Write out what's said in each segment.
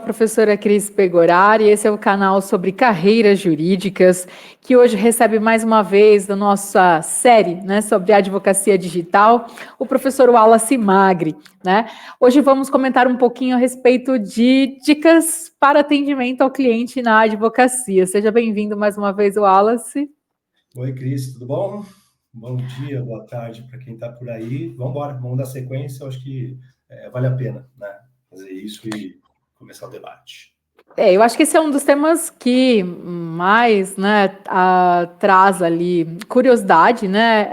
professora Cris Pegorari, esse é o canal sobre carreiras jurídicas, que hoje recebe mais uma vez da nossa série, né, sobre advocacia digital, o professor Wallace Magri, né? Hoje vamos comentar um pouquinho a respeito de dicas para atendimento ao cliente na advocacia. Seja bem-vindo mais uma vez, Wallace. Oi, Cris, tudo bom? Bom dia, boa tarde para quem está por aí. Vamos embora, vamos dar sequência. Eu acho que vale a pena, né, fazer isso e começar o debate. Eu acho que esse é um dos temas que mais, né, traz ali curiosidade, né,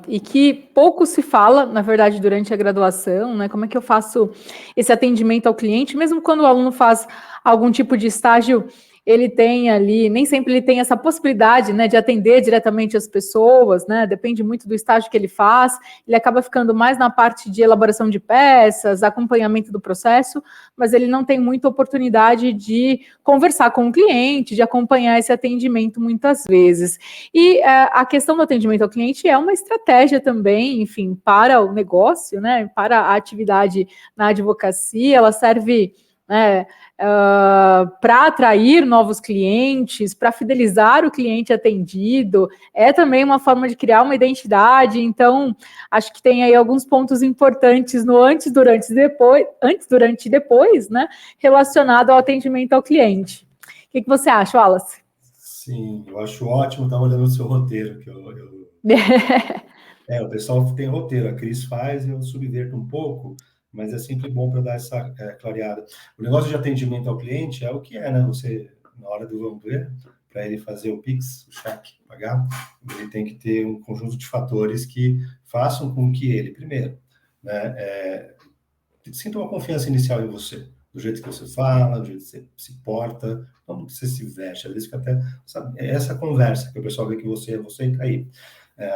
e que pouco se fala, na verdade, durante a graduação, né, como é que eu faço esse atendimento ao cliente, mesmo quando o aluno faz algum tipo de estágio, ele tem ali, nem sempre ele tem essa possibilidade, né, de atender diretamente as pessoas, né, depende muito do estágio que ele faz, ele acaba ficando mais na parte de elaboração de peças, acompanhamento do processo, mas ele não tem muita oportunidade de conversar com o cliente, de acompanhar esse atendimento muitas vezes. E a questão do atendimento ao cliente é uma estratégia também, enfim, para o negócio, né, para a atividade na advocacia, ela serve, né, para atrair novos clientes, para fidelizar o cliente atendido, é também uma forma de criar uma identidade. Então, acho que tem aí alguns pontos importantes no antes, durante e depois, né, relacionado ao atendimento ao cliente. O que você acha, Wallace? Sim, eu acho ótimo. Estava olhando o seu roteiro, o pessoal tem roteiro, a Cris faz, eu subverto um pouco, mas é sempre bom para dar essa clareada. O negócio de atendimento ao cliente é o que é, né? Você, na hora do vamos ver, para ele fazer o Pix, o cheque, pagar, ele tem que ter um conjunto de fatores que façam com que ele, primeiro, né, sinta uma confiança inicial em você, do jeito que você fala, do jeito que você se porta, como que você se veste. Às vezes fica até, sabe, é essa conversa que o pessoal vê que você é você e tá aí.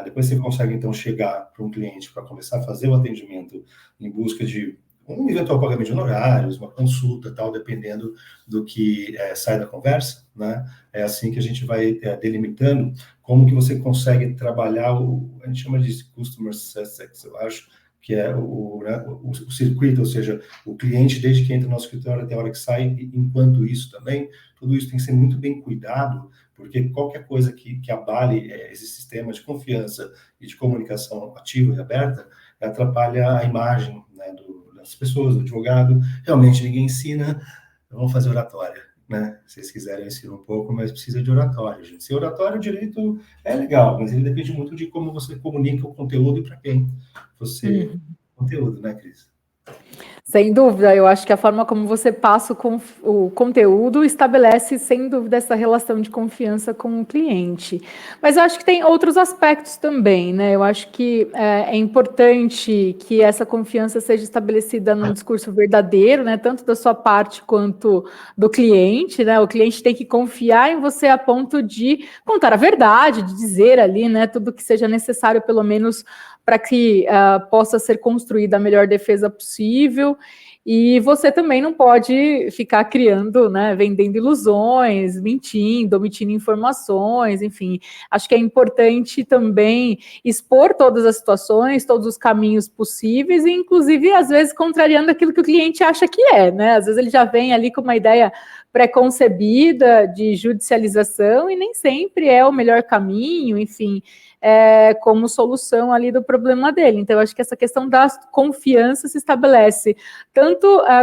Depois você consegue, então, chegar para um cliente para começar a fazer o atendimento em busca de um eventual pagamento de honorários, uma consulta, tal, dependendo do que sai da conversa, né? É assim que a gente vai delimitando como que você consegue trabalhar a gente chama de Customer Success, eu acho, que é o circuito, ou seja, o cliente, desde que entra no nosso escritório até a hora que sai, enquanto isso também, tudo isso tem que ser muito bem cuidado, porque qualquer coisa que abale esse sistema de confiança e de comunicação ativa e aberta, atrapalha a imagem, né, das pessoas, do advogado. Realmente ninguém ensina, vamos fazer oratória, né? Se vocês quiserem, eu ensino um pouco, mas precisa de oratória, gente. Se oratório, o direito é legal, mas ele depende muito de como você comunica o conteúdo e para quem você... Conteúdo, né, Cris? Sem dúvida, eu acho que a forma como você passa o conteúdo estabelece, sem dúvida, essa relação de confiança com o cliente. Mas eu acho que tem outros aspectos também, né? Eu acho que é importante que essa confiança seja estabelecida num discurso verdadeiro, né? Tanto da sua parte quanto do cliente, né? O cliente tem que confiar em você a ponto de contar a verdade, de dizer ali, né? Tudo que seja necessário, pelo menos, para que possa ser construída a melhor defesa possível. E você também não pode ficar criando, né, vendendo ilusões, mentindo, omitindo informações, enfim. Acho que é importante também expor todas as situações, todos os caminhos possíveis, e inclusive, às vezes, contrariando aquilo que o cliente acha que é, né? Às vezes ele já vem ali com uma ideia pré-concebida de judicialização e nem sempre é o melhor caminho, enfim, como solução ali do problema dele. Então, eu acho que essa questão da confiança se estabelece tanto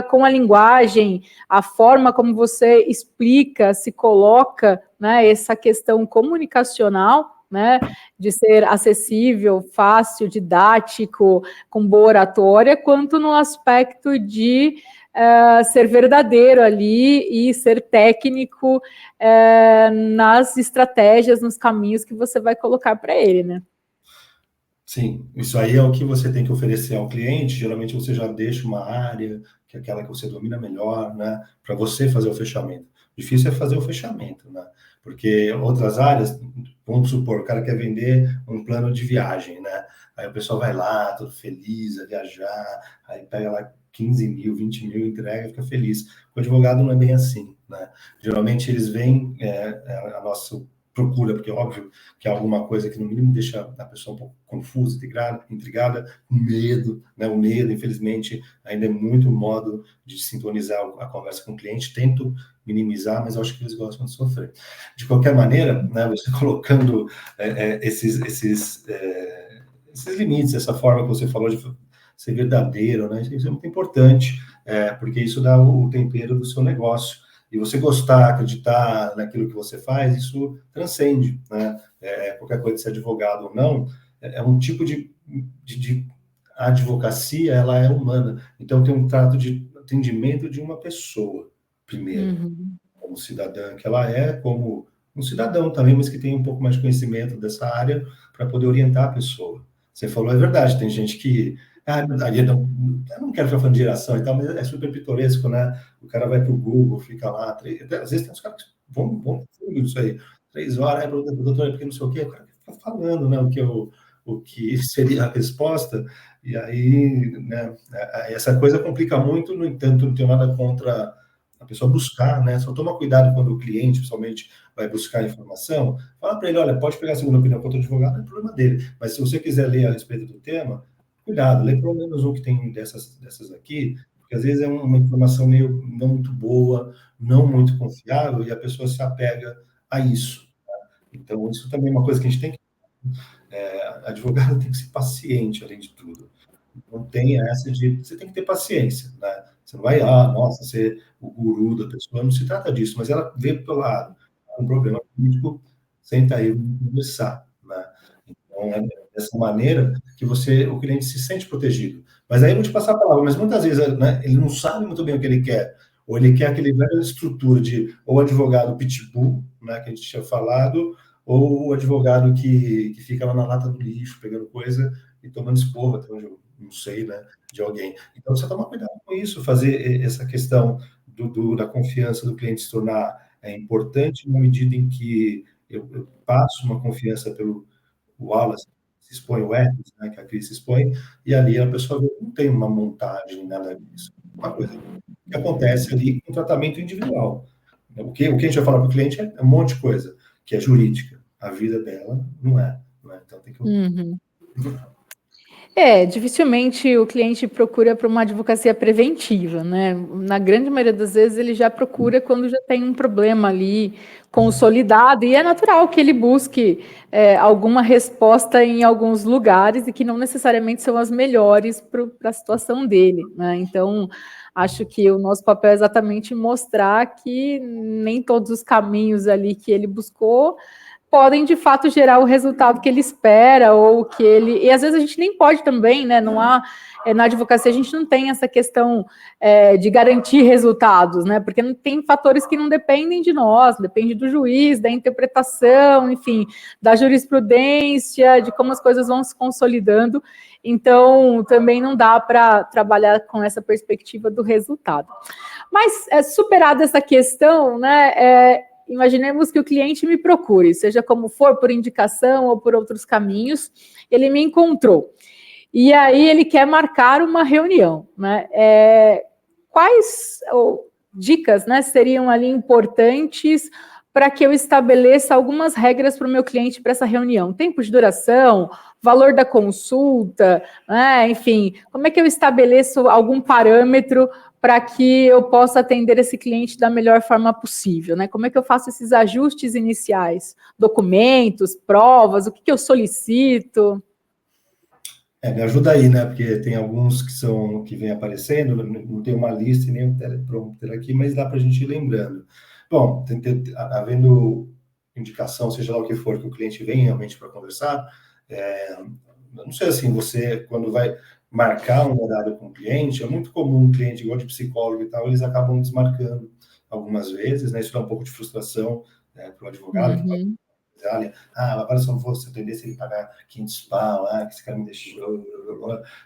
com a linguagem, a forma como você explica, se coloca, né, essa questão comunicacional, né, de ser acessível, fácil, didático, com boa oratória, quanto no aspecto de ser verdadeiro ali e ser técnico nas estratégias, nos caminhos que você vai colocar para ele, né? Sim, isso aí é o que você tem que oferecer ao cliente. Geralmente você já deixa uma área, que é aquela que você domina melhor, né, para você fazer o fechamento. Difícil é fazer o fechamento, né? Porque outras áreas, vamos supor, o cara quer vender um plano de viagem, né? Aí o pessoal vai lá, todo feliz, a viajar, aí pega lá 15 mil, 20 mil, entrega, fica feliz. O advogado não é bem assim, né? Geralmente eles veem a nossa procura, porque é óbvio que é alguma coisa que, no mínimo, deixa a pessoa um pouco confusa, intrigada, com medo, né? O medo, infelizmente, ainda é muito modo de sintonizar a conversa com o cliente. Tento minimizar, mas eu acho que eles gostam de sofrer. De qualquer maneira, né, você colocando esses limites, essa forma que você falou de ser verdadeiro, né? Isso é muito importante, porque isso dá o tempero do seu negócio. E você gostar, acreditar naquilo que você faz, isso transcende, né? Qualquer coisa de ser advogado ou não, é um tipo de a advocacia, ela é humana. Então, tem um trato de atendimento de uma pessoa, primeiro, como cidadã que ela é, como um cidadão também, mas que tem um pouco mais de conhecimento dessa área para poder orientar a pessoa. Você falou, é verdade, tem gente que... eu não quero ficar falando de geração e tal, mas é super pitoresco, né? O cara vai para o Google, fica lá, às vezes tem uns caras que vão isso aí, 3 horas, doutor, porque não sei o quê, o cara fica falando, né, o que seria a resposta, e aí, né, essa coisa complica muito. No entanto, não tenho nada contra a pessoa buscar, né? Só toma cuidado quando o cliente, principalmente, vai buscar informação. Fala para ele, olha, pode pegar a segunda opinião contra o advogado, não é problema dele. Mas se você quiser ler a respeito do tema, cuidado, lê pelo menos um que tem dessas aqui, porque às vezes é uma informação meio não muito boa, não muito confiável, e a pessoa se apega a isso. Tá? Então, isso também é uma coisa que a gente tem que... advogado tem que ser paciente, além de tudo. Não tem essa de... Você tem que ter paciência, né? Você não vai, nossa, ser o guru da pessoa, não se trata disso, mas ela vê pelo lado, um problema político, senta aí, vamos conversar, né? Então, é dessa maneira que o cliente se sente protegido. Mas aí eu vou te passar a palavra, mas muitas vezes, né, ele não sabe muito bem o que ele quer, ou ele quer aquele velho estrutura de ou advogado pitbull, né, que a gente tinha falado, ou o advogado que fica lá na lata do lixo, pegando coisa e tomando esporro, até onde eu não sei, né, de alguém. Então, você toma cuidado com isso, fazer essa questão da confiança do cliente se tornar importante na medida em que eu passo uma confiança pelo Wallace, se expõe o Hermes, né, que a Cris se expõe, e ali a pessoa não tem uma montagem, nada disso. Uma coisa que acontece ali com tratamento individual. O que a gente vai falar para o cliente é um monte de coisa, que é jurídica. A vida dela não é. Então tem que... Dificilmente o cliente procura para uma advocacia preventiva, né? Na grande maioria das vezes ele já procura quando já tem um problema ali consolidado, e é natural que ele busque alguma resposta em alguns lugares e que não necessariamente são as melhores para a situação dele, né? Então, acho que o nosso papel é exatamente mostrar que nem todos os caminhos ali que ele buscou podem, de fato, gerar o resultado que ele espera, ou que ele... E, às vezes, a gente nem pode também, né? Não há... na advocacia, a gente não tem essa questão de garantir resultados, né? Porque não tem fatores que não dependem de nós, depende do juiz, da interpretação, enfim, da jurisprudência, de como as coisas vão se consolidando. Então, também não dá para trabalhar com essa perspectiva do resultado. Mas, superada essa questão, né? Imaginemos que o cliente me procure, seja como for, por indicação ou por outros caminhos, ele me encontrou. E aí ele quer marcar uma reunião, né? Quais dicas, né, seriam ali importantes para que eu estabeleça algumas regras para o meu cliente para essa reunião? Tempo de duração, valor da consulta, né? Enfim, como é que eu estabeleço algum parâmetro para que eu possa atender esse cliente da melhor forma possível, né? Como é que eu faço esses ajustes iniciais? Documentos, provas, o que eu solicito? Me ajuda aí, né? Porque tem alguns que vêm aparecendo, não tem uma lista e nem um teleprompter aqui, mas dá para a gente ir lembrando. Bom, havendo indicação, seja lá o que for, que o cliente vem realmente para conversar, não sei assim, você, quando vai marcar um horário com o cliente, é muito comum um cliente igual de psicólogo e tal, eles acabam desmarcando algumas vezes, né? Isso dá um pouco de frustração, né, para o advogado, que pode dizer, olha, agora só não vou se atender se ele pagar 500 pau, que esse cara me deixou.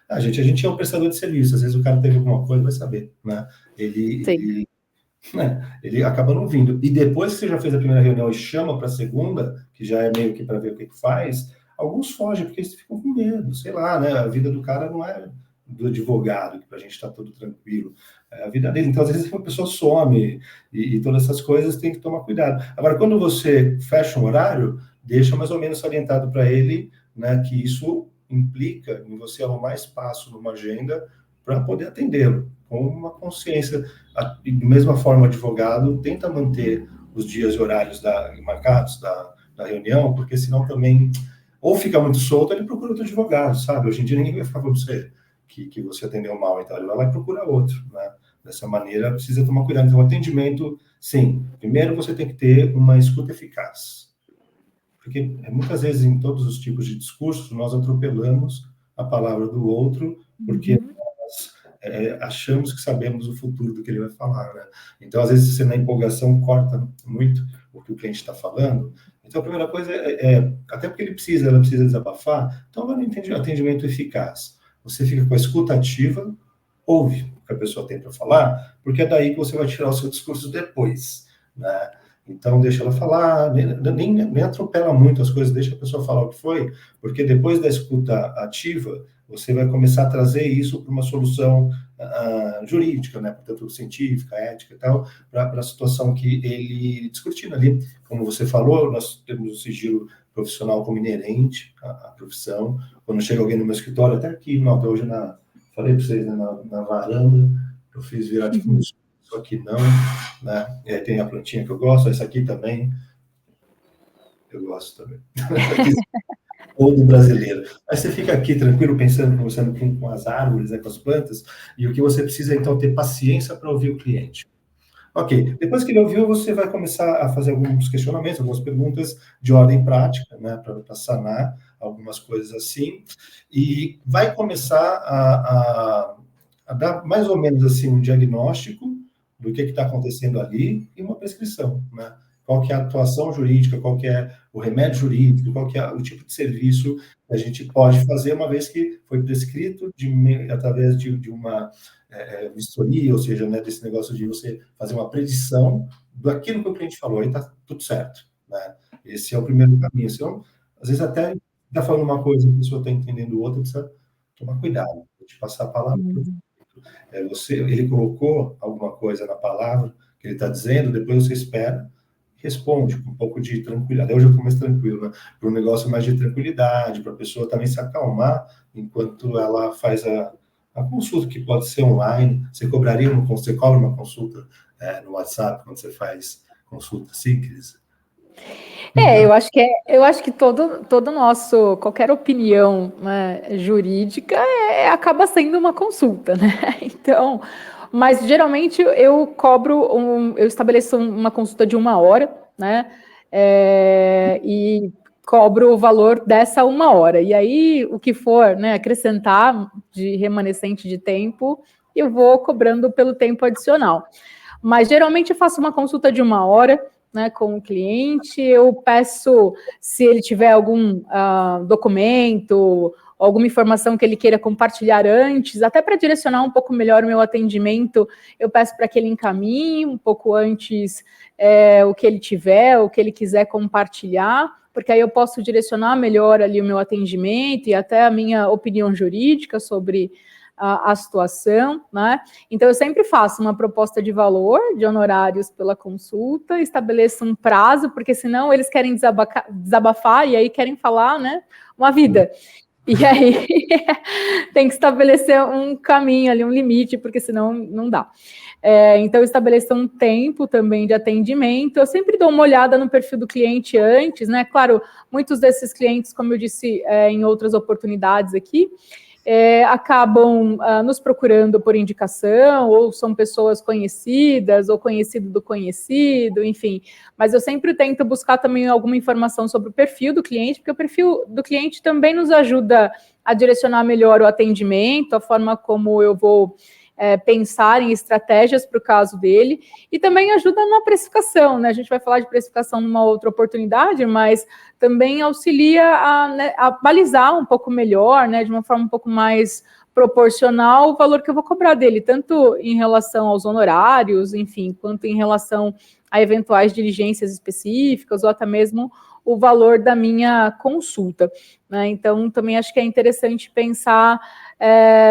A gente é um prestador de serviço, às vezes o cara teve alguma coisa, vai saber, né? Ele acaba não vindo. E depois que você já fez a primeira reunião e chama para a segunda, que já é meio que para ver o que faz, alguns fogem, porque eles ficam com medo, sei lá, né? A vida do cara do advogado, que para a gente está tudo tranquilo, a vida dele. Então, às vezes, uma pessoa some e todas essas coisas tem que tomar cuidado. Agora, quando você fecha um horário, deixa mais ou menos salientado para ele, né, que isso implica em você arrumar espaço numa agenda para poder atendê-lo, com uma consciência. Da mesma forma, o advogado tenta manter os dias e horários marcados da reunião, porque senão também, ou fica muito solto, ele procura outro advogado, sabe? Hoje em dia ninguém vai ficar com você que você atendeu mal, então ele vai lá e procura outro, né? Dessa maneira, precisa tomar cuidado. Então, atendimento, sim. Primeiro, você tem que ter uma escuta eficaz. Porque muitas vezes, em todos os tipos de discursos, nós atropelamos a palavra do outro, porque nós achamos que sabemos o futuro do que ele vai falar, né? Então, às vezes, você na empolgação corta muito o que o cliente está falando. Então, a primeira coisa até porque ela precisa desabafar, então vai no atendimento eficaz. Você fica com a escuta ativa, ouve o que a pessoa tem para falar, porque é daí que você vai tirar o seu discurso depois, né? Então, deixa ela falar, nem atropela muito as coisas, deixa a pessoa falar o que foi, porque depois da escuta ativa, você vai começar a trazer isso para uma solução jurídica, né? Portanto, científica, ética e tal, para a situação que ele discutindo ali. Como você falou, nós temos o sigilo profissional como inerente à profissão. Quando chega alguém no meu escritório, até aqui, até hoje, falei para vocês, né, na varanda, eu fiz virar tipo um isso aqui não, né? Tem a plantinha que eu gosto, essa aqui também, eu gosto também. Ou do brasileiro. Aí você fica aqui tranquilo, pensando, conversando com as árvores, né, com as plantas, e o que você precisa, então, ter paciência para ouvir o cliente. Ok, depois que ele ouviu, você vai começar a fazer alguns questionamentos, algumas perguntas de ordem prática, né, para sanar algumas coisas assim, e vai começar a dar mais ou menos assim um diagnóstico do que está acontecendo ali e uma prescrição, né? Qual que é a atuação jurídica, qual que é o remédio jurídico, qual que é o tipo de serviço que a gente pode fazer, uma vez que foi prescrito através de uma vistoria, ou seja, né, desse negócio de você fazer uma predição daquilo que o cliente falou, aí está tudo certo, né? Esse é o primeiro caminho. Então, às vezes até está falando uma coisa, a pessoa está entendendo outra, precisa tomar cuidado, de passar a palavra para ele colocou alguma coisa na palavra que ele está dizendo, depois você espera, responde com um pouco de tranquilidade. Hoje eu começo tranquilo, né? Para um negócio mais de tranquilidade, para a pessoa também se acalmar enquanto ela faz a consulta, que pode ser online. Você cobra uma consulta no WhatsApp quando você faz consulta assim, Cris? Eu acho que todo nosso, qualquer opinião, né, jurídica acaba sendo uma consulta, né? Então, mas geralmente eu eu estabeleço uma consulta de 1 hora, né? E cobro o valor dessa 1 hora. E aí, o que for, né, acrescentar de remanescente de tempo, eu vou cobrando pelo tempo adicional. Mas geralmente eu faço uma consulta de 1 hora, né, com o cliente. Eu peço, se ele tiver algum documento, alguma informação que ele queira compartilhar antes, até para direcionar um pouco melhor o meu atendimento, eu peço para que ele encaminhe um pouco antes o que ele tiver, o que ele quiser compartilhar, porque aí eu posso direcionar melhor ali o meu atendimento e até a minha opinião jurídica sobre a situação, né? Então, eu sempre faço uma proposta de valor, de honorários pela consulta, estabeleço um prazo, porque senão eles querem desabafar e aí querem falar, né, uma vida. E aí tem que estabelecer um caminho ali, um limite, porque senão não dá. Então, eu estabeleço um tempo também de atendimento. Eu sempre dou uma olhada no perfil do cliente antes, né? Claro, muitos desses clientes, como eu disse em outras oportunidades aqui, acabam nos procurando por indicação, ou são pessoas conhecidas, ou conhecido do conhecido, enfim. Mas eu sempre tento buscar também alguma informação sobre o perfil do cliente, porque o perfil do cliente também nos ajuda a direcionar melhor o atendimento, a forma como eu vou pensar em estratégias para o caso dele, e também ajuda na precificação, né? A gente vai falar de precificação numa outra oportunidade, mas também auxilia a balizar um pouco melhor, né, de uma forma um pouco mais proporcional o valor que eu vou cobrar dele, tanto em relação aos honorários, enfim, quanto em relação a eventuais diligências específicas, ou até mesmo o valor da minha consulta, né? Então, também acho que é interessante pensar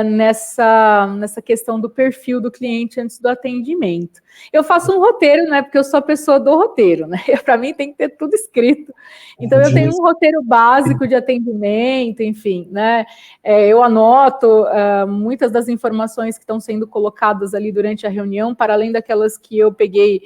nessa questão do perfil do cliente antes do atendimento. Eu faço um roteiro, né? Porque eu sou a pessoa do roteiro, né? Para mim tem que ter tudo escrito. Então, eu tenho um roteiro básico de atendimento, enfim, né? Eu anoto muitas das informações que estão sendo colocadas ali durante a reunião, para além daquelas que eu peguei,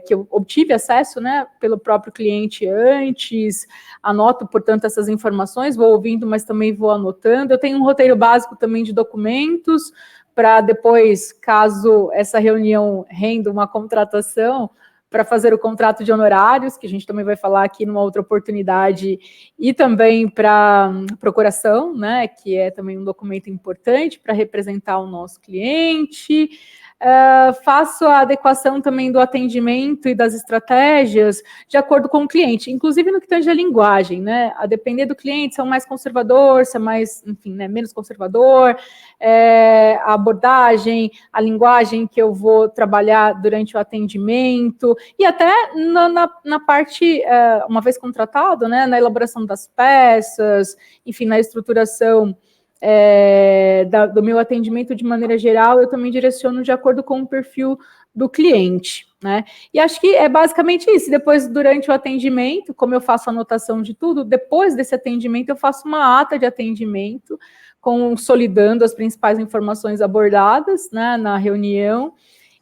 que eu obtive acesso, né, pelo próprio cliente antes, anoto, portanto, essas informações, vou ouvindo, mas também vou anotando. Eu tenho um roteiro básico também de documentos, para depois, caso essa reunião renda uma contratação, para fazer o contrato de honorários, que a gente também vai falar aqui numa outra oportunidade, e também para procuração, né, que é também um documento importante para representar o nosso cliente. Faço a adequação também do atendimento e das estratégias de acordo com o cliente, inclusive no que tange a linguagem, né? A depender do cliente, se é mais conservador, se é mais, enfim, né, menos conservador, a abordagem, a linguagem que eu vou trabalhar durante o atendimento, e até na parte, uma vez contratado, né, na elaboração das peças, enfim, na estruturação do meu atendimento de maneira geral, eu também direciono de acordo com o perfil do cliente, né? E acho que é basicamente isso. Depois, durante o atendimento, como eu faço anotação de tudo, depois desse atendimento eu faço uma ata de atendimento, consolidando as principais informações abordadas, né, na reunião,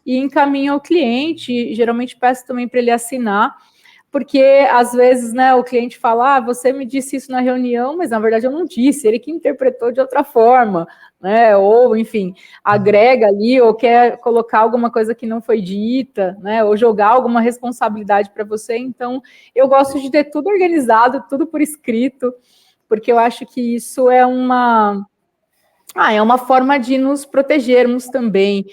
e encaminho ao cliente. Geralmente peço também para ele assinar, porque às vezes, né, o cliente fala, você me disse isso na reunião, mas na verdade eu não disse, ele que interpretou de outra forma, né, ou enfim, agrega ali, ou quer colocar alguma coisa que não foi dita, né, ou jogar alguma responsabilidade para você. Então, eu gosto de ter tudo organizado, tudo por escrito, porque eu acho que isso é uma forma de nos protegermos também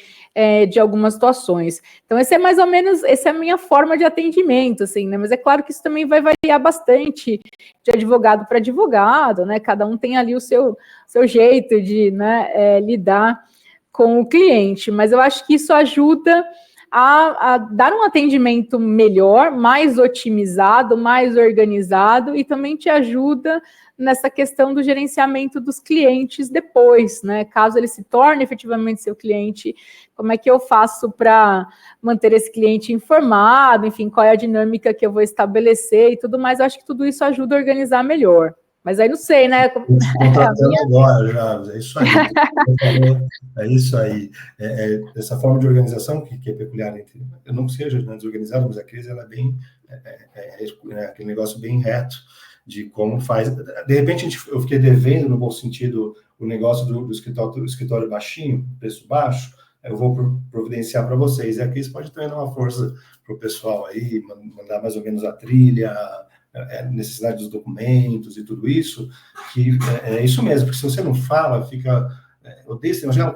de algumas situações. Então, esse é mais ou menos, essa é a minha forma de atendimento, assim, né? Mas é claro que isso também vai variar bastante de advogado para advogado, né? Cada um tem ali o seu jeito de, né, lidar com o cliente. Mas eu acho que isso ajuda a dar um atendimento melhor, mais otimizado, mais organizado, e também te ajuda nessa questão do gerenciamento dos clientes depois, né? Caso ele se torne efetivamente seu cliente, como é que eu faço para manter esse cliente informado, enfim, qual é a dinâmica que eu vou estabelecer e tudo mais. Eu acho que tudo isso ajuda a organizar melhor. Mas aí não sei, né? Contratando agora, já, é isso aí. É isso aí. Essa forma de organização que é peculiar entre. Eu não seja desorganizado, mas a crise ela é bem. Aquele negócio bem reto de como faz. De repente, eu fiquei devendo, no bom sentido, o negócio do escritório baixinho, preço baixo, eu vou providenciar para vocês. E a crise pode também dar uma força para o pessoal aí, mandar mais ou menos a trilha, necessidade dos documentos e tudo isso, que é isso mesmo, porque se você não fala, fica... Eu odeio esse negócio,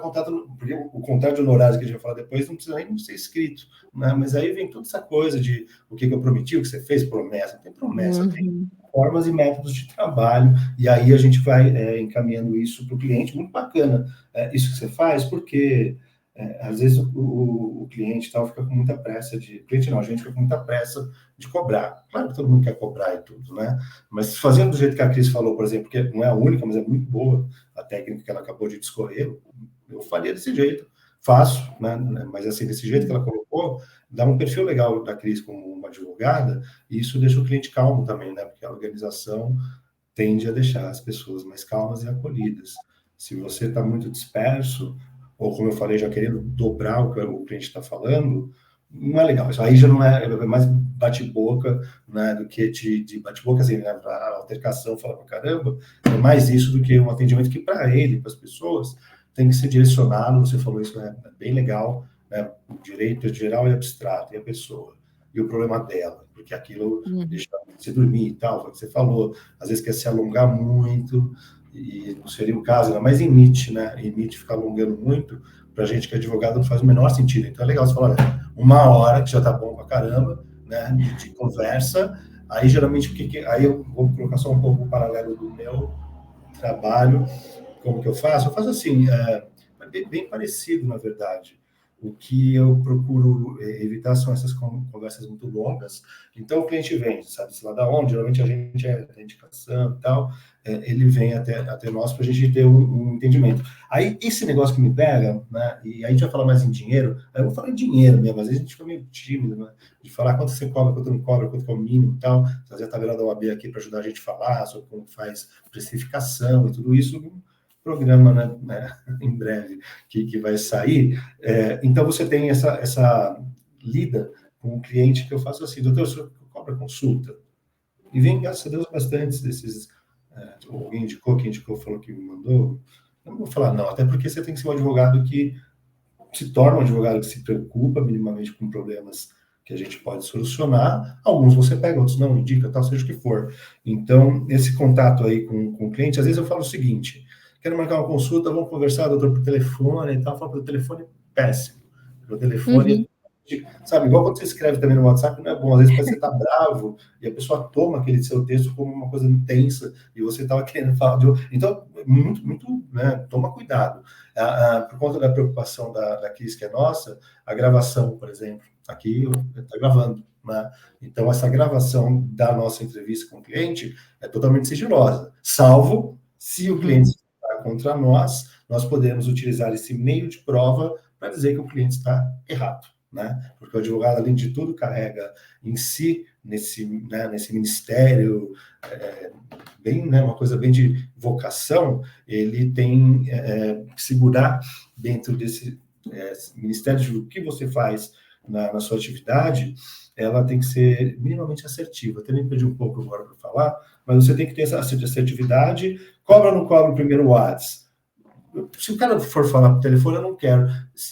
o contrato de honorários que a gente vai falar depois não precisa nem ser escrito, né? Mas aí vem toda essa coisa de o que eu prometi, o que você fez, promessa, não tem promessa, tem formas e métodos de trabalho, e aí a gente vai encaminhando isso para o cliente. Muito bacana isso que você faz, porque às vezes o cliente tal fica com muita pressa cliente não, a gente fica com muita pressa de cobrar. Claro que todo mundo quer cobrar e tudo, né? Mas fazendo do jeito que a Cris falou, por exemplo, que não é a única, mas é muito boa a técnica que ela acabou de discorrer, eu faria desse jeito. Faço, né? Mas assim, desse jeito que ela colocou, dá um perfil legal da Cris como uma advogada, e isso deixa o cliente calmo também, né? Porque a organização tende a deixar as pessoas mais calmas e acolhidas. Se você está muito disperso, ou como eu falei, já querendo dobrar o que o cliente está falando, não é legal. Isso aí já não é mais bate-boca, né, do que de bate-boca, assim, né, a altercação, fala pra caramba, é mais isso do que um atendimento que para ele, para as pessoas, tem que ser direcionado. Você falou isso, né, é bem legal, né, o direito geral e abstrato, e a pessoa, e o problema dela, porque aquilo deixa você dormir e tal, foi o que você falou, às vezes quer se alongar muito, e não seria o caso, ainda mais em MIT, né? Em MIT ficar alongando muito, para a gente que é advogado não faz o menor sentido. Então é legal você falar, olha, 1 hora, que já tá bom pra caramba, né? De conversa. Aí geralmente, aí eu vou colocar só um pouco o paralelo do meu trabalho, como que eu faço? Eu faço assim, bem parecido, na verdade. O que eu procuro evitar são essas conversas muito longas. Então, o cliente vem, sabe-se lá da onde, geralmente a gente tem indicação e tal, ele vem até nós para a gente ter um entendimento. Aí, esse negócio que me pega, né, e aí a gente vai falar mais em dinheiro, aí eu vou falar em dinheiro mesmo, às vezes a gente fica meio tímido, né, de falar quanto você cobra, quanto não cobra, quanto que é o mínimo e tal. Fazer a tabela da OAB aqui para ajudar a gente a falar sobre como faz precificação e tudo isso, programa, né, em breve, que vai sair. Então, você tem essa lida com o cliente que eu faço assim, doutor, o senhor cobra consulta? E vem, graças a Deus, bastantes desses, alguém indicou, quem indicou, falou que me mandou. Eu não vou falar não, até porque você tem que ser um advogado que se torna um advogado que se preocupa minimamente com problemas que a gente pode solucionar. Alguns você pega, outros não, indica, tal, seja o que for. Então, esse contato aí com o cliente, às vezes eu falo o seguinte: quero marcar uma consulta, vamos conversar, doutor, por telefone e tal. Falo pelo telefone, péssimo. Pelo telefone, sabe, igual quando você escreve também no WhatsApp, não é bom. Às vezes você tá bravo e a pessoa toma aquele seu texto como uma coisa intensa e você estava querendo falar de outro. Então, muito, né, toma cuidado. Por conta da preocupação da Cris, que é nossa, a gravação, por exemplo, aqui está gravando, né? Então, essa gravação da nossa entrevista com o cliente é totalmente sigilosa, salvo se o cliente está contra nós, nós podemos utilizar esse meio de prova para dizer que o cliente está errado, né? Porque o advogado, além de tudo, carrega em si, nesse ministério, bem, né, uma coisa bem de vocação, ele tem que segurar dentro desse ministério de o que você faz na sua atividade, ela tem que ser minimamente assertiva. Até me perdi um pouco agora para falar, mas você tem que ter essa assertividade. Cobra ou não cobra o primeiro WhatsApp? Se o cara for falar por telefone, eu não quero.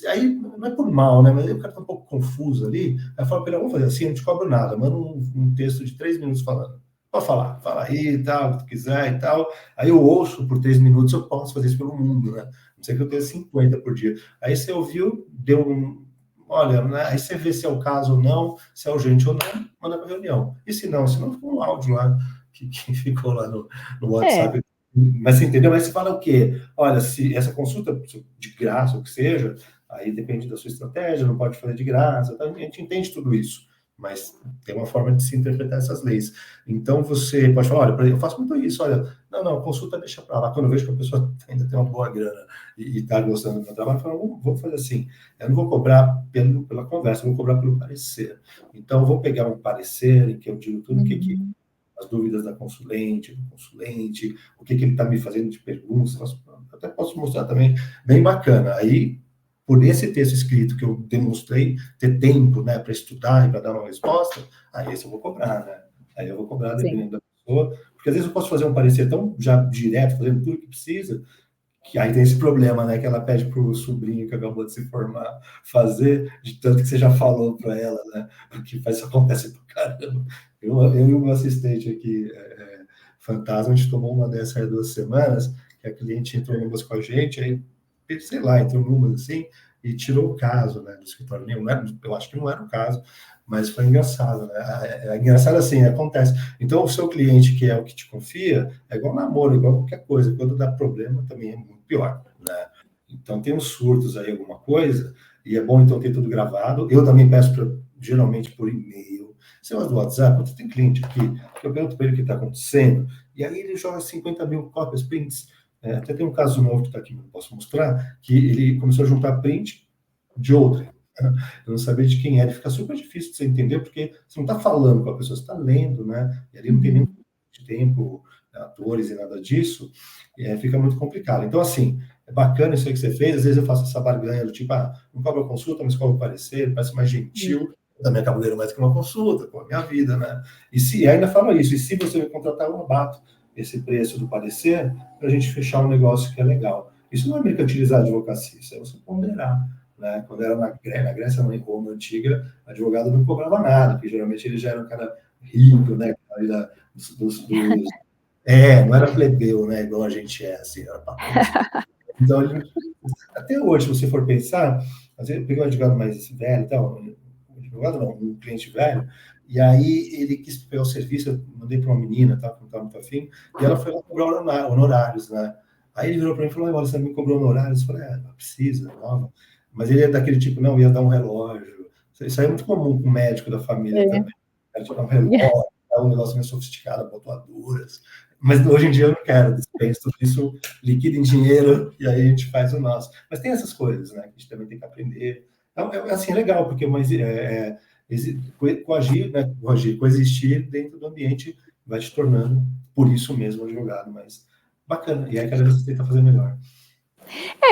Aí não é por mal, né? Mas aí o cara tá um pouco confuso ali. Aí eu falo para ele: vamos fazer assim, eu não te cobro nada. Manda um texto de 3 minutos falando. Pode falar, fala aí e tal, o que tu quiser e tal. Aí eu ouço por 3 minutos, eu posso fazer isso pelo mundo, né? Não sei que eu tenha 50 por dia. Aí você ouviu, deu olha, né? Aí você vê se é o caso ou não, se é urgente ou não, manda para reunião. E se não ficou um áudio lá que ficou lá no WhatsApp. Mas você entendeu? Mas você fala o quê? Olha, se essa consulta de graça, ou que seja, aí depende da sua estratégia, não pode fazer de graça, tá? A gente entende tudo isso, mas tem uma forma de se interpretar essas leis. Então, você pode falar: olha, eu faço muito isso, olha, não, consulta deixa para lá. Quando eu vejo que a pessoa ainda tem uma boa grana e está gostando do meu trabalho, eu falo: vamos fazer assim, eu não vou cobrar pela conversa, eu vou cobrar pelo parecer. Então, eu vou pegar um parecer em que eu digo tudo o que as dúvidas do consulente, o que ele está me fazendo de perguntas, até posso mostrar também, bem bacana. Aí, por esse texto escrito que eu demonstrei ter tempo, né, para estudar e para dar uma resposta, aí esse eu vou cobrar, né? Aí eu vou cobrar dependendo da pessoa, porque às vezes eu posso fazer um parecer tão já direto, fazendo tudo que precisa, que aí tem esse problema, né, que ela pede para o sobrinho que acabou de se formar fazer, de tanto que você já falou para ela, né, porque isso acontece pra caramba. Eu e o meu assistente aqui, fantasma, a gente tomou uma dessas há 2 semanas, que a cliente entrou numas com a gente, aí, sei lá, entrou numas assim, e tirou o caso, né, do escritório. Eu acho que não era o caso, mas foi engraçado, né? É engraçado assim, acontece. Então, o seu cliente, que é o que te confia, é igual namoro, igual qualquer coisa. Quando dá problema, também é muito pior, né? Então, tem uns surtos aí, alguma coisa, e é bom, então, ter tudo gravado. Eu também peço, geralmente, por e-mail. Você vai do WhatsApp, você tem cliente aqui, que eu pergunto para ele o que está acontecendo, e aí ele joga 50 mil cópias, prints. Até tem um caso novo que está aqui, que eu posso mostrar, que ele começou a juntar print de outra. Eu não sabia de quem era, fica super difícil de você entender, porque você não está falando com a pessoa, você está lendo, né? E ali não tem nem tempo, atores e nada disso, fica muito complicado. Então, assim, é bacana isso aí que você fez, às vezes eu faço essa barganha do tipo, não cobra consulta, mas cobra parecer, parece mais gentil, eu também acabo ganhando mais que uma consulta, com a minha vida, né? E se ainda fala isso, e se você me contratar, eu abato esse preço do parecer para a gente fechar um negócio que é legal. Isso não é mercantilizar a advocacia, isso é você ponderar. Né? Quando era na Grécia, em Roma antiga, advogado não cobrava nada, porque geralmente ele já era um cara rico, né? Não era plebeu, né? Igual a gente é, assim, era Então, até hoje, se você for pensar, às vezes eu peguei um advogado mais velho e tal, um cliente velho, e aí ele quis pegar o serviço, eu mandei para uma menina, tá, que não estava muito afim, e ela foi lá cobrar honorários, né? Aí ele virou para mim e falou: olha, você me cobrou honorários? Eu falei: não precisa, não. mas ele é daquele tipo, não, ia dar um relógio. Isso aí é muito comum com o médico da família também. Quero te dar um relógio, dar um negócio meio sofisticado, abotoaduras. Mas hoje em dia eu não quero, dispenso tudo isso, liquida em dinheiro e aí a gente faz o nosso. Mas tem essas coisas, né, que a gente também tem que aprender. Então, assim, é legal, porque coagir, né, coexistir dentro do ambiente vai te tornando, por isso mesmo, um advogado mais bacana. E aí cada vez você tenta fazer melhor.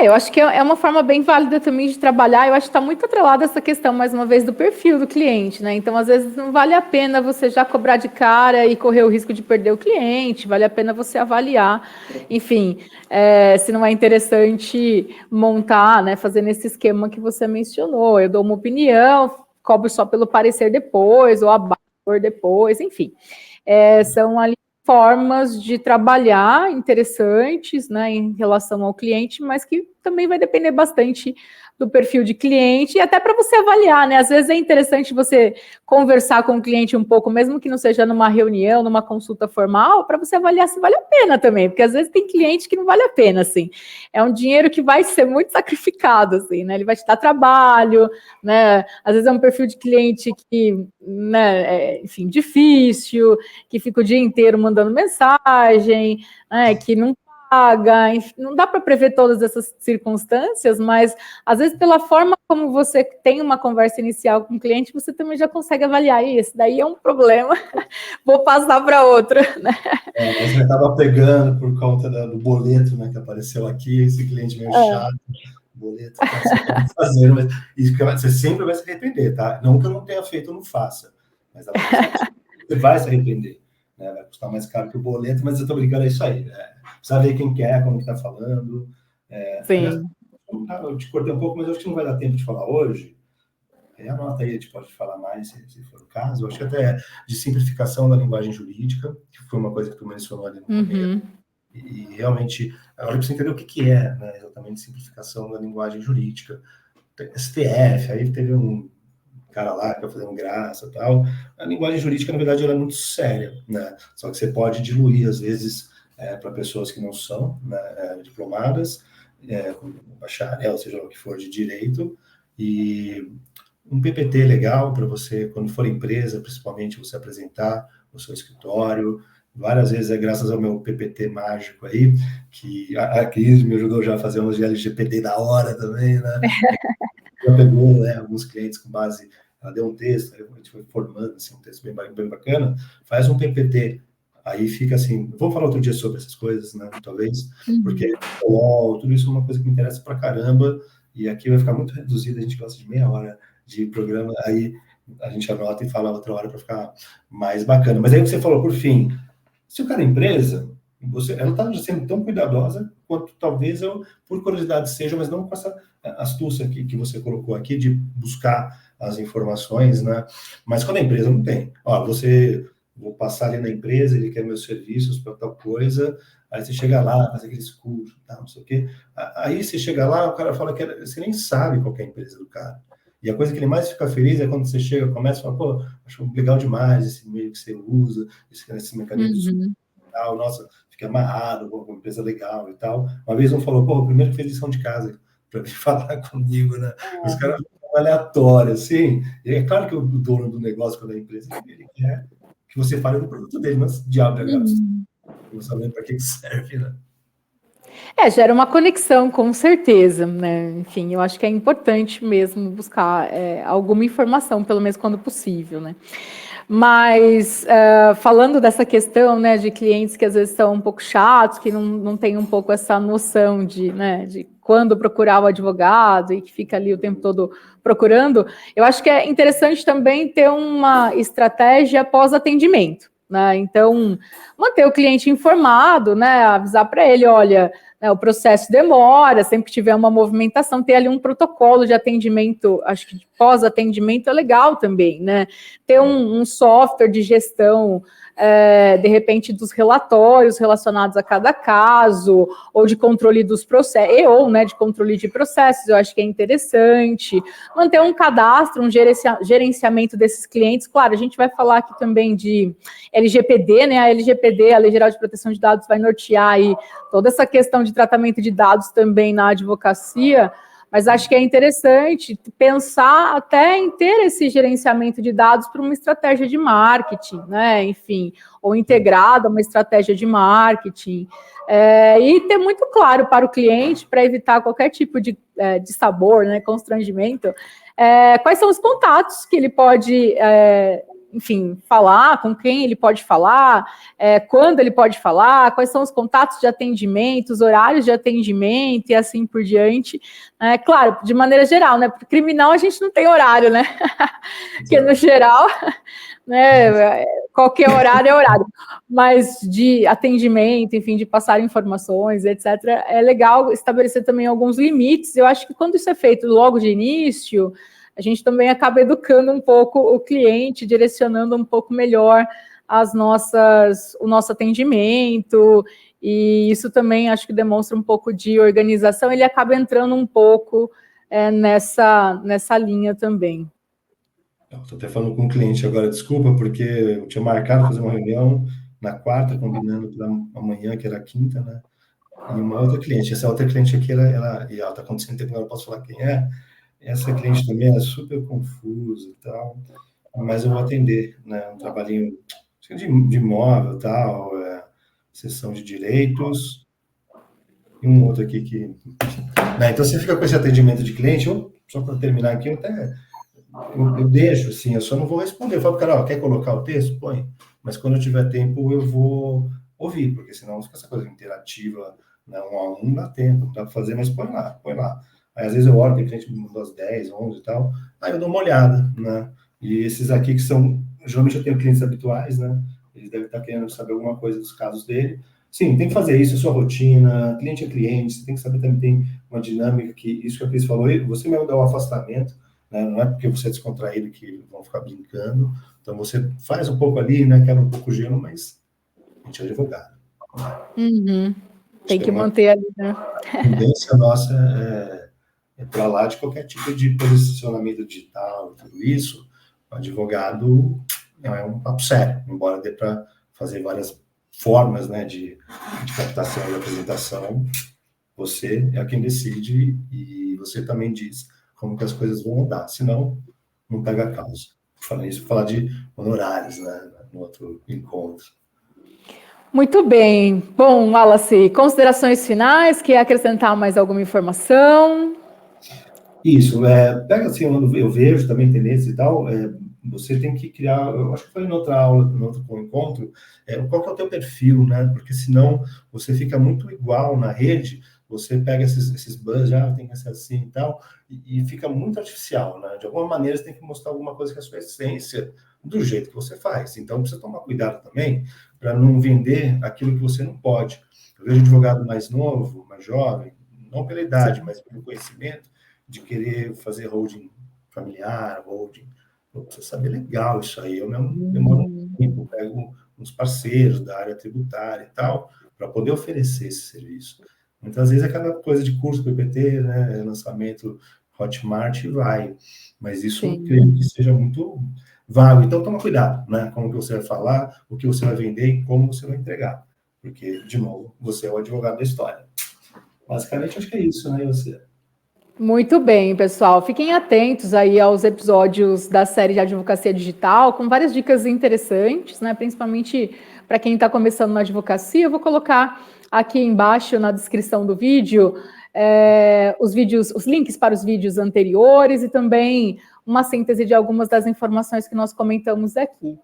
Eu acho que é uma forma bem válida também de trabalhar. Eu acho que está muito atrelada essa questão, mais uma vez, do perfil do cliente, né? Então, às vezes, não vale a pena você já cobrar de cara e correr o risco de perder o cliente, vale a pena você avaliar. Enfim, se não é interessante montar, né, fazer nesse esquema que você mencionou. Eu dou uma opinião, cobro só pelo parecer depois, ou abaixo depois, enfim. São ali formas de trabalhar interessantes, né, em relação ao cliente, mas que também vai depender bastante do perfil de cliente e até para você avaliar, né? Às vezes é interessante você conversar com o cliente um pouco, mesmo que não seja numa reunião, numa consulta formal, para você avaliar se vale a pena também, porque às vezes tem cliente que não vale a pena, assim. É um dinheiro que vai ser muito sacrificado, assim, né? Ele vai te dar trabalho, né? Às vezes é um perfil de cliente que, né, enfim, difícil, que fica o dia inteiro mandando mensagem, né, que não paga, enfim, não dá para prever todas essas circunstâncias, mas às vezes pela forma como você tem uma conversa inicial com o cliente, você também já consegue avaliar isso, daí é um problema, vou passar para outra, né? Mas você acaba pegando por conta do boleto, né, que apareceu aqui, esse cliente meio chato, boleto, tá, você acaba fazendo, mas isso que você sempre vai se arrepender, tá? Não que eu não tenha feito, eu não faça, mas você vai se arrepender, né? Vai custar mais caro que o boleto, mas eu tô brincando, é isso aí, né? Precisa ver quem quer, como que tá falando. Aliás, eu te cortei um pouco, mas eu acho que não vai dar tempo de falar hoje. Anota aí, a gente pode falar mais, se for o caso. Eu acho que até de simplificação da linguagem jurídica, que foi uma coisa que tu mencionou ali no começo. E realmente, agora precisa entender o que é, né, exatamente simplificação da linguagem jurídica. STF, aí teve um cara lá que tá fazendo graça e tal. A linguagem jurídica, na verdade, ela é muito séria, né? Só que você pode diluir, às vezes, para pessoas que não são, né, diplomadas, com bacharel, seja o que for, de direito, e um PPT legal para você, quando for empresa, principalmente, você apresentar o seu escritório. Várias vezes é graças ao meu PPT mágico aí, que a Cris me ajudou já a fazer uns de LGPD da hora também, né? Já pegou, né, alguns clientes com base, ela deu um texto, a gente foi formando assim, um texto bem bacana, faz um PPT, aí fica assim, vou falar outro dia sobre essas coisas, né, talvez, porque tudo isso é uma coisa que me interessa pra caramba, e aqui vai ficar muito reduzido, a gente gosta de meia hora de programa, aí a gente anota e fala outra hora para ficar mais bacana. Mas aí você falou, por fim, se o cara é empresa, ela está sendo tão cuidadosa quanto talvez eu, por curiosidade, seja, mas não com essa astúcia que você colocou aqui de buscar as informações, né? Mas quando a empresa não tem, vou passar ali na empresa, ele quer meus serviços para tal coisa, aí você chega lá, faz aqueles cursos, tá, não sei o quê. Aí você chega lá, o cara fala que você nem sabe qual é a empresa do cara. E a coisa que ele mais fica feliz é quando você chega, começa e fala, pô, acho legal demais esse meio que você usa, esse mecanismo tal, nossa, fica amarrado, uma empresa legal e tal. Uma vez um falou, pô, o primeiro que fez lição de casa para vir falar comigo, né? Os caras ficam aleatórios, assim. E é claro que o dono do negócio, quando é a empresa, ele quer que você fale do produto dele, mas diabo, não sabendo para que serve, né? Gera uma conexão, com certeza, né? Enfim, eu acho que é importante mesmo buscar alguma informação, pelo menos quando possível, né? Mas, falando dessa questão, né, de clientes que às vezes são um pouco chatos, que não têm um pouco essa noção de quando procurar o advogado e que fica ali o tempo todo procurando, eu acho que é interessante também ter uma estratégia pós-atendimento, né? Então, manter o cliente informado, né, avisar para ele, olha, né, o processo demora, sempre que tiver uma movimentação, ter ali um protocolo de atendimento, acho que de pós-atendimento é legal também, né? Ter um software de gestão, de repente, dos relatórios relacionados a cada caso, ou de controle dos processos, ou, né, de controle de processos, eu acho que é interessante. Manter um cadastro, um gerenciamento desses clientes. Claro, a gente vai falar aqui também de LGPD, né? A LGPD, a Lei Geral de Proteção de Dados, vai nortear aí toda essa questão de tratamento de dados também na advocacia, Mas acho que é interessante pensar até em ter esse gerenciamento de dados para uma estratégia de marketing, né? Enfim, ou integrado a uma estratégia de marketing. E ter muito claro para o cliente, para evitar qualquer tipo de sabor, né, constrangimento, quais são os contatos que ele pode, enfim, falar, com quem ele pode falar, quando ele pode falar, quais são os contatos de atendimento, os horários de atendimento e assim por diante. Claro, de maneira geral, né? Porque criminal a gente não tem horário, né? Porque no geral, né, qualquer horário é horário, mas de atendimento, enfim, de passar informações, etc., é legal estabelecer também alguns limites. Eu acho que quando isso é feito logo de início, a gente também acaba educando um pouco o cliente, direcionando um pouco melhor o nosso atendimento, e isso também acho que demonstra um pouco de organização, ele acaba entrando um pouco nessa linha também. Estou até falando com o cliente agora, desculpa, porque eu tinha marcado fazer uma reunião na quarta, combinando para amanhã, que era quinta, né? E uma outra cliente, essa outra cliente aqui, ela está acontecendo tempo, eu posso falar quem é. Essa cliente também é super confusa e tal, mas eu vou atender, né? Um trabalhinho de imóvel e tal, sessão de direitos, e um outro aqui que. Né? Então você fica com esse atendimento de cliente, só para terminar aqui, eu deixo, assim, eu só não vou responder. Eu falo para o cara, quer colocar o texto? Põe. Mas quando eu tiver tempo, eu vou ouvir, porque senão fica essa coisa interativa, né, 1 a 1, não dá tempo, não dá para fazer, mas põe lá. Aí, às vezes, eu olho, tem cliente me mandou às 10, 11 e tal, aí eu dou uma olhada, né? E esses aqui que são, geralmente eu tenho clientes habituais, né? Eles devem estar querendo saber alguma coisa dos casos dele. Sim, tem que fazer isso, a sua rotina, cliente é cliente, você tem que saber também, tem uma dinâmica que, isso que a Cris falou, você mesmo dá um afastamento, né? Não é porque você é descontraído que vão ficar brincando. Então você faz um pouco ali, né? Quebra um pouco o gelo, mas a gente é advogado. Uhum. Tem que manter ali, né? A tendência nossa é para lá de qualquer tipo de posicionamento digital e tudo isso. O advogado é um papo sério, embora dê para fazer várias formas, né, de captação e apresentação. Você é quem decide e você também diz como que as coisas vão mudar, senão não pega a causa. Falando isso, falar de honorários, né, no outro encontro. Muito bem. Bom, Wallace, considerações finais, quer acrescentar mais alguma informação? Isso, pega assim, eu vejo também tendência e tal, você tem que criar, eu acho que foi em outra aula, no outro encontro, qual que é o teu perfil, né, porque senão você fica muito igual na rede, você pega esses buzz, tem que ser assim e tal, e fica muito artificial, né, de alguma maneira você tem que mostrar alguma coisa que é a sua essência, do jeito que você faz, então precisa tomar cuidado também, para não vender aquilo que você não pode. Eu vejo advogado mais novo, mais jovem, não pela idade, mas pelo conhecimento, de querer fazer holding familiar, holding. Precisa saber legal isso aí. Eu mesmo demoro um tempo, pego uns parceiros da área tributária e tal, para poder oferecer esse serviço. Muitas vezes é aquela coisa de curso PPT, né, lançamento Hotmart e vai. Mas isso eu creio que seja muito vago. Então toma cuidado, né, com o que você vai falar, o que você vai vender e como você vai entregar. Porque, de novo, você é o advogado da história. Basicamente, acho que é isso, né, você? Muito bem, pessoal. Fiquem atentos aí aos episódios da série de Advocacia Digital, com várias dicas interessantes, né? Principalmente para quem está começando na advocacia. Eu vou colocar aqui embaixo na descrição do vídeo os links para os vídeos anteriores e também uma síntese de algumas das informações que nós comentamos aqui.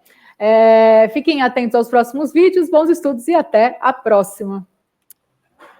Fiquem atentos aos próximos vídeos, bons estudos e até a próxima.